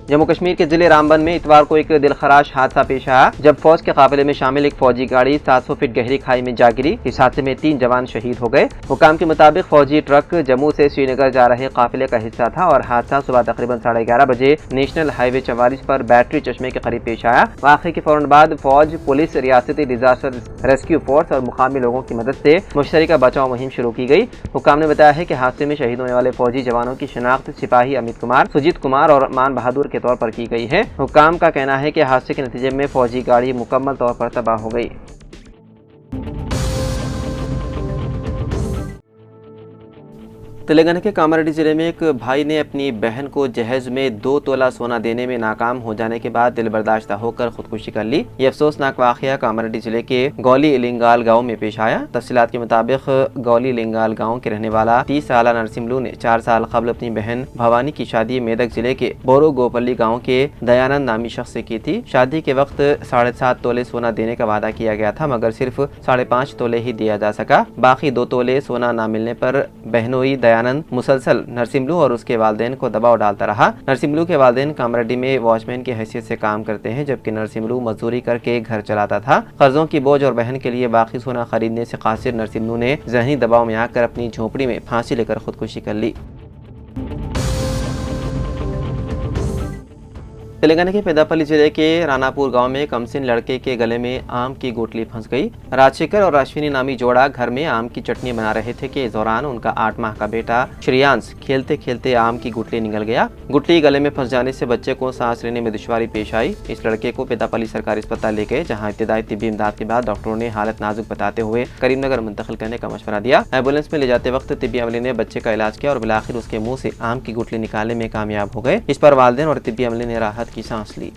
जम्मू कश्मीर के जिले रामबन में इतवार को एक दिलखराश हादसा पेश आया जब फौज के काफिले में शामिल एक फौजी गाड़ी 700 फीट गहरी खाई में जा गिरी। इस हादसे में 3 जवान शहीद हो गए। हुकाम के मुताबिक फौजी ट्रक जम्मू से श्रीनगर जा रहे काफिले का हिस्सा था और हादसा सुबह तकरीबन 11:30 बजे नेशनल हाईवे 44 पर बैटरी चश्मे के करीब पेश आया। वाक़े के फौरन बाद फौज, पुलिस, रियासती डिजास्टर रेस्क्यू फोर्स और मुकामी लोगों की मदद से मुश्तरका बचाव मुहिम शुरू की गई। हुकाम ने बताया है कि हादसे में शहीद होने वाले फौजी जवानों की शिनाख्त सिपाही अमित कुमार, सुजीत कुमार और मान बहादुर के तौर पर की गई है। हुकाम का कहना है कि हादसे के नतीजे में फौजी गाड़ी मुकम्मल तौर पर तबाह हो गई। तेलंगाना के कामारेड्डी जिले में एक भाई ने अपनी बहन को जहेज में 2 तोला सोना देने में नाकाम हो जाने के बाद दिल बर्दाश्त होकर खुदकुशी कर ली। ये अफसोसनाक वाकया कामारेड्डी जिले के गौली लिंगाल गांव में पेश आया। तफसीलात के मुताबिक गौली लिंगाल गांव के रहने वाला 30 साला नरसिम्लू ने 4 साल कबल अपनी बहन भवानी की शादी मेदक जिले के बोरो गोपल्ली गाँव के दयानंद नामी शख्स से की थी। शादी के वक्त 7.5 तोले सोना देने का वादा किया गया था, मगर सिर्फ 5.5 तोले ही दिया जा सका। बाकी 2 तोले सोना न मिलने पर बहनोई दयानंद मुसलसल नरसिम्लू और उसके वालिदैन को दबाव डालता रहा। नरसिम्लू के वालिदैन कामारेड्डी में वॉचमैन की हैसियत से काम करते हैं, जबकि नरसिम्लू मजदूरी करके घर चलाता था। कर्जों की बोझ और बहन के लिए बाकी सोना खरीदने से कासिर नरसिम्लू ने ज़हनी दबाव में आकर अपनी झोपड़ी में फांसी लेकर खुदकुशी कर ली। तेलंगाना के पेदापल्ली जिले के रानापुर गांव में कमसिन लड़के के गले में आम की गुठली फंस गई। राजशेखर और अश्विनी नामी जोड़ा घर में आम की चटनी बना रहे थे कि इस दौरान उनका 8 माह का बेटा श्रेयांश खेलते खेलते आम की गुठली निगल गया। गुठली गले में फंस जाने से बच्चे को सांस लेने में दुश्वारी पेश आई। इस लड़के को पेदापल्ली सरकारी अस्पताल ले गए, जहाँ इब्तिदाई तिब्बी इमदाद के बाद डॉक्टरों ने हालत नाजुक बताते हुए करीमनगर मुंतकिल करने का मशवरा दिया। एम्बुलेंस में ले जाते वक्त तिब्बी अमले ने बच्चे का इलाज किया और बिलाखिर उसके मुँह से आम की गुठली निकालने में कामयाब हो गए। इस पर वालिदैन और तिब्बी अमले ने राहत की सांस ली।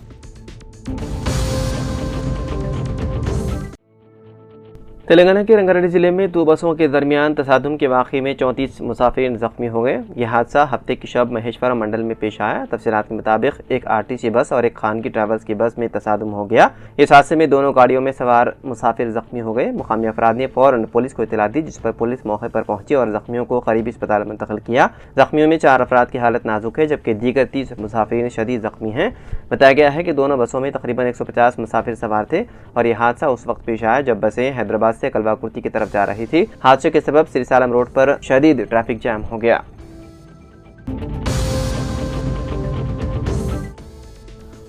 तेलंगाना के रंगारेड्डी जिले में 2 बसों के दरमियान तसादुम के वाक़े में 34 मुसाफिर जख्मी हो गए। यह हादसा हफ्ते की शब महेश्वरम मंडल में पेश आया। तफसीलात के मुताबिक एक आरटीसी बस और एक खानगी ट्रैवल्स की बस में तसादुम हो गया। इस हादसे में दोनों गाड़ियों में सवार मुसाफिर जख्मी हो गए। मुकामी अफराद ने फौरन पुलिस को इत्तला दी, जिस पर पुलिस मौके पर पहुंची और जख्मियों को करीबी अस्पताल मुंतकिल किया। जख्मियों में 4 अफराद की हालत नाजुक है, जबकि दीगर 30 मुसाफिर शदीद जख्मी हैं। बताया गया है कि दोनों बसों में तकरीबन 150 मुसाफिर सवार थे और यह हादसा उस वक्त पेश आया जब बसें हैदराबाद से कलवाकुर्ती की तरफ जा रही थी। हादसे के सबब सिरसालम रोड पर शदीद ट्रैफिक जैम हो गया।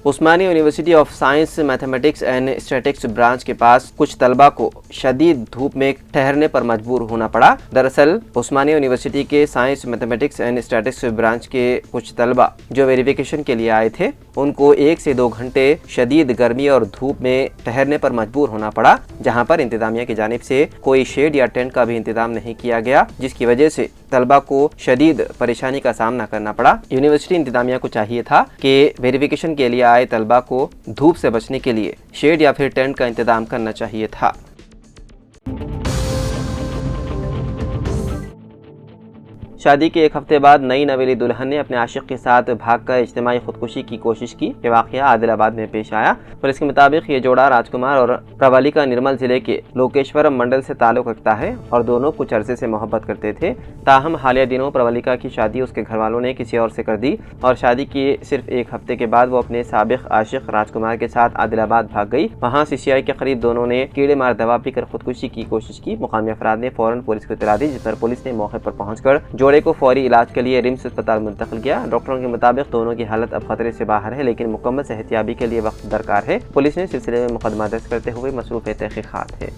Usmani university of science, mathematics and statistics branch के पास कुछ तलबा को शदीद धूप में ठहरने पर मजबूर होना पड़ा। दरअसल उस्मानी यूनिवर्सिटी के science, mathematics and statistics branch के कुछ तलबा जो वेरिफिकेशन के लिए आए थे, उनको 1 से 2 घंटे शदीद गर्मी और धूप में ठहरने पर मजबूर होना पड़ा, जहां पर इंतजामिया की जानिब से कोई शेड या टेंट का भी इंतजाम नहीं किया गया, जिसकी वजह से तलबा को शदीद परेशानी का सामना करना पड़ा। यूनिवर्सिटी इंतजामिया को चाहिए था कि वेरिफिकेशन के लिए आए तलबा को धूप से बचने के लिए शेड या फिर टेंट का इंतजाम करना चाहिए था। शादी के 1 हफ्ते बाद नई नवेली दुल्हन ने अपने आशिक के साथ भागकर इज्तिमाई खुदकुशी की कोशिश की। ये वाक़या आदिलाबाद में पेश आया। पुलिस के मुताबिक ये जोड़ा राजकुमार और प्रवलिका निर्मल जिले के लोकेश्वरम मंडल से ताल्लुक़ रखता है और दोनों कुछ अरसे से मोहब्बत करते थे। ताहम हालिया दिनों प्रवलिका की शादी उसके घर वालों ने किसी और से कर दी और शादी के सिर्फ 1 हफ्ते के बाद वो अपने साबिक आशिक राजकुमार के साथ आदिलाबाद भाग गई। वहाँ CCI के करीब दोनों ने कीड़े मार दवा पीकर खुदकुशी की कोशिश की। मुकामी अफराद ने फौरन पुलिस को इत्तला दी, जिस पर पुलिस ने मौके पर पहुंचकर जोड़े को फौरी इलाज के लिए रिम्स अस्पताल मुंतकिल किया। डॉक्टरों के मुताबिक दोनों की हालत अब खतरे से बाहर है, लेकिन मुकम्मल सेहतियाबी के लिए वक्त दरकार है। पुलिस ने सिलसिले में मुकदमा दर्ज करते हुए मसरूफ़ तहक़ीक़ात है।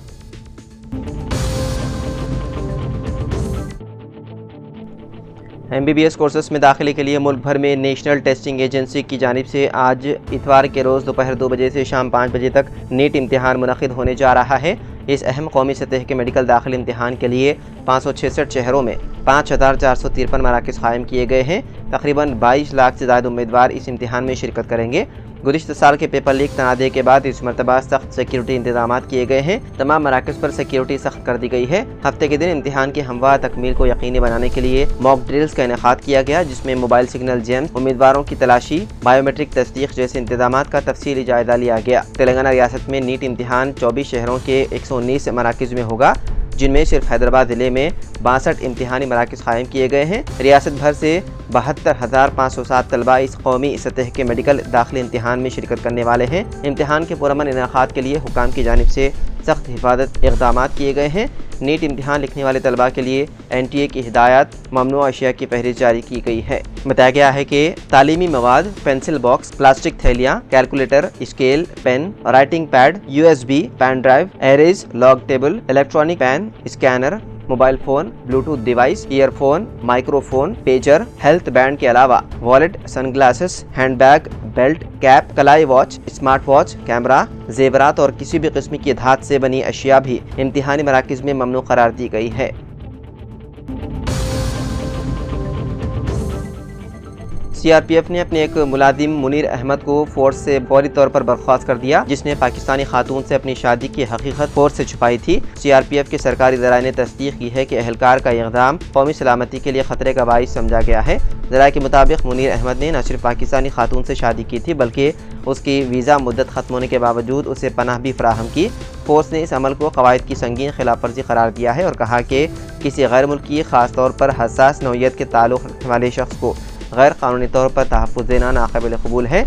MBBS कोर्सेस में दाखिले के लिए मुल्क भर में नेशनल टेस्टिंग एजेंसी की जानिब से आज इतवार के रोज़ दोपहर 2 बजे से शाम 5 बजे तक नीट इम्तिहान मुनक़िद होने जा रहा है। इस अहम कौमी सतह के मेडिकल दाखिल इम्तिहान के लिए 566 शहरों में 5453 मराकज़ कायम किए गए हैं। तकरीबन 22 लाख से ज़्यादा उम्मीदवार इस इम्तिहान में शिरकत करेंगे। गुज़िश्ता साल के पेपर लीक तनाज़े के बाद इस मरतबा सख्त सिक्योरिटी इंतजाम किए गए हैं। तमाम मराकज़ पर सिक्योरिटी सख्त कर दी गई है। हफ्ते के दिन इम्तिहान की हमवार तकमील को यकीनी बनाने के लिए मॉक ड्रिल्स का इनेकाद किया गया, जिसमें मोबाइल सिग्नल जैम, उम्मीदवारों की तलाशी, बायोमेट्रिक तस्दीक जैसे इंतजाम का तफसीली जायजा लिया गया। तेलंगाना रियासत में नीट इम्तिहान 24 शहरों के 119 मराकज़ में होगा, जिनमें सिर्फ हैदराबाद ज़िले में 62 इम्तिहानी मराकज़ कायम किए गए हैं। रियासत भर से 72,507 तलबा इस कौमी सतह के मेडिकल दाखिली इम्तिहान में शिरकत करने वाले हैं। इम्तिहान के पुरअमन इनेकाद के लिए हुकाम की जानिब से सख्त हिफाजत इक़दाम किए गए हैं। नीट इम्तिहान लिखने वाले तलबा के लिए NTA की हिदायत ममनू अशिया की फहरिस्त जारी की गई है। बताया गया है कि तालीमी मवाद, पेंसिल बॉक्स, प्लास्टिक थैलियाँ, calculator, scale, pen, writing pad, USB, pen drive, erase, log table, electronic pen, scanner, mobile phone, Bluetooth device, earphone, microphone, pager, health band के अलावा wallet, sunglasses, handbag, belt, cap, कलाई watch, smart watch, camera, जेवरात और किसी भी किस्म की धात से बनी अशिया भी इम्तिहानी मराकज़ में ममनू करार दी गई है। CRPF ने अपने एक मुलाजिम मुनीर अहमद को फोर्स से फौरी तौर पर बर्खास्त कर दिया, जिसने पाकिस्तानी खातून से अपनी शादी की हकीकत फोर्स से छुपाई थी। CRPF के सरकारी ज़राए ने तस्दीक की है कि अहलकार का इक़दाम कौमी सलामती के लिए ख़तरे का बाइस समझा गया है। ज़राए के मुताबिक मुनीर अहमद ने न सिर्फ पाकिस्तानी खातून से शादी की थी, बल्कि उसकी वीज़ा मुद्दत ख़त्म होने के बावजूद उसे पनाह भी फराहम की। फोर्स ने इस अमल को क़वाइद की संगीन खिलाफ वर्जी करार दिया है और कहा कि किसी गैर मुल्की ख़ास तौर पर हसास नौइयत के ताल्लुक़ रखने वाले शख्स को गैर कानूनी तौर पर तहफ़्फ़ुज़ देना नाक़ाबिल क़बूल है।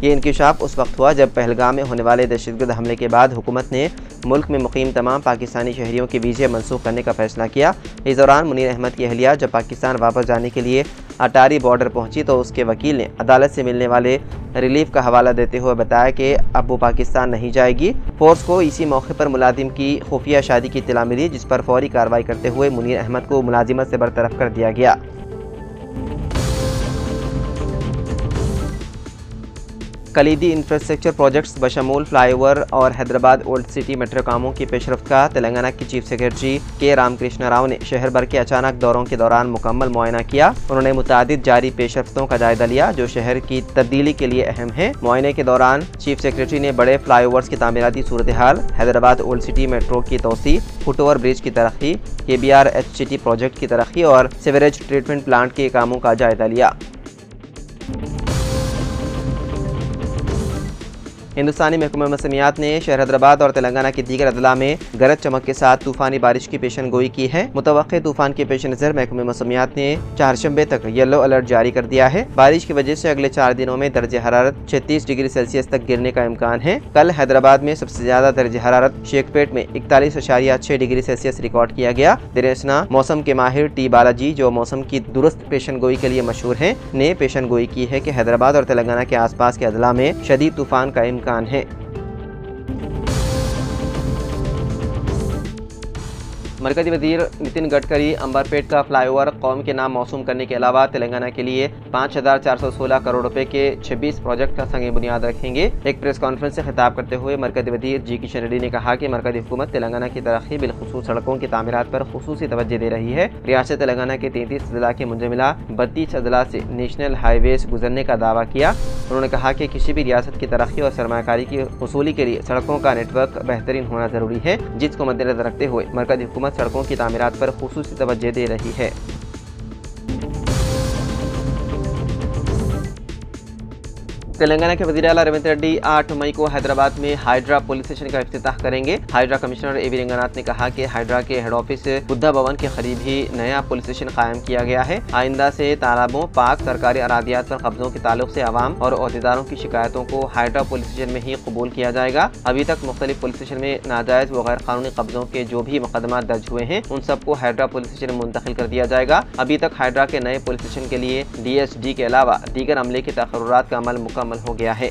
ये इंकिशाफ उस वक्त हुआ जब पहलगाम में होने वाले दहशतगर्द हमले के बाद हुकूमत ने मुल्क में मुकीम तमाम पाकिस्तानी शहरियों के वीज़े मनसूख करने का फैसला किया। इस दौरान मुनीर अहमद की अहलिया जब पाकिस्तान वापस जाने के लिए अटारी बॉर्डर पहुंची तो उसके वकील ने अदालत से मिलने वाले रिलीफ का हवाला देते हुए बताया कि अब वो पाकिस्तान नहीं जाएगी। फोर्स को इसी मौके पर मुलाजिम की खुफिया शादी की इत्तला मिली, जिस पर फौरी कार्रवाई करते हुए मुनीर अहमद को मुलाजिमत से बरतरफ कर दिया गया। कलीदी इंफ्रास्ट्रक्चर प्रोजेक्ट्स बशमूल फ्लाईओवर और हैदराबाद ओल्ड सिटी मेट्रो कामों की पेशरफ्त का तेलंगाना की चीफ सेक्रेटरी के रामकृष्ण राव ने शहर भर के अचानक दौरों के दौरान मुकम्मल मुआयना किया। उन्होंने मुतादिद जारी पेशरफ्तों का जायजा लिया जो शहर की तब्दीली के लिए अहम है। मुआयने के दौरान चीफ सेक्रेटरी ने बड़े फ्लाईओवर्स की तामीराती सूरत हाल, हैदराबाद ओल्ड सिटी मेट्रो की तोसी, फुटओवर ब्रिज की तरक्की, KBR HCT प्रोजेक्ट की तरक्की और सीवरेज ट्रीटमेंट प्लांट के कामों का जायजा लिया। हिंदुस्तानी महकमा मौसमियात ने शहर हैदराबाद और तेलंगाना के दीगर अदला में गरज चमक के साथ तूफानी बारिश की पेशन गोई की है। मुतवक्के तूफान के पेश नज़र महकमा मौसमियात ने चारशंबे तक येलो अलर्ट जारी कर दिया है। बारिश की वजह से अगले 4 दिनों में दर्जे हरारत 36 डिग्री सेल्सियस तक गिरने का इम्कान है। कल हैदराबाद में सबसे ज्यादा दर्जे हरारत शेखपेट में 41.6 डिग्री सेल्सियस रिकॉर्ड किया गया। दिरेसना मौसम के माहिर T बालाजी, जो मौसम की दुरुस्त पेशन गोई के लिए मशहूर है, ने पेशन गोई की है कि हैदराबाद और तेलंगाना के आसपास के अदला में शदीद तूफान का इम्कान है। मरकज़ी वज़ीर नितिन गडकरी अंबरपेट का फ्लाईओवर कौम के नाम मौसूम करने के अलावा तेलंगाना के लिए 5,416 करोड़ रुपए के 26 प्रोजेक्ट का संग बुनियाद रखेंगे। एक प्रेस कॉन्फ्रेंस से खिताब करते हुए मरकज़ी वज़ीर G किशन रेड्डी ने कहा कि मरकज़ी हुकूमत तेलंगाना की तरक्की बिलखुसूस सड़कों की तामीरात पर खुसूसी तवज्जो दे रही है। रियासत तेलंगाना के 33 अजला के मुंजमिला 32 अजला से नेशनल हाईवेज गुजरने का दावा किया। उन्होंने कहा कि किसी भी रियासत की तरक्की और सरमाकारी की वसूली के लिए सड़कों का नेटवर्क बेहतरीन होना जरूरी है, जिसको मद्देनजर रखते हुए मरकज़ी हुकूमत सड़कों की तामीरात पर खुसूसी तवज्जो दे रही है। तेलंगाना के वज़ीर आला रेवंत रेड्डी 8 मई को हैदराबाद में हाइड्रा पुलिस स्टेशन का इफ्तिताह करेंगे। हाइड्रा कमिश्नर AV रंगनाथ ने कहा कि हाइड्रा के हेड ऑफिस बुद्धा भवन के करीब ही नया पुलिस स्टेशन कायम किया गया है। आइंदा से तालाबों, पार्क, सरकारी अरादियात पर कब्जों के ताल्लुक से आवाम और ओहदेदारों की शिकायतों को हाइड्रा पुलिस स्टेशन में ही कबूल किया जाएगा। अभी तक मुख्तलिफ पुलिस स्टेशन में नाजायज व गैर कानूनी कब्जों के जो भी मुकदमा दर्ज हुए हैं उन सबको हाइड्रा पुलिस स्टेशन में मुंतकिल कर दिया जाएगा। अभी तक हाइड्रा के नए पुलिस स्टेशन के लिए DSD के अलावा दीगर अमले के तकर्रुरात का अमल मुकम्मल हो गया है।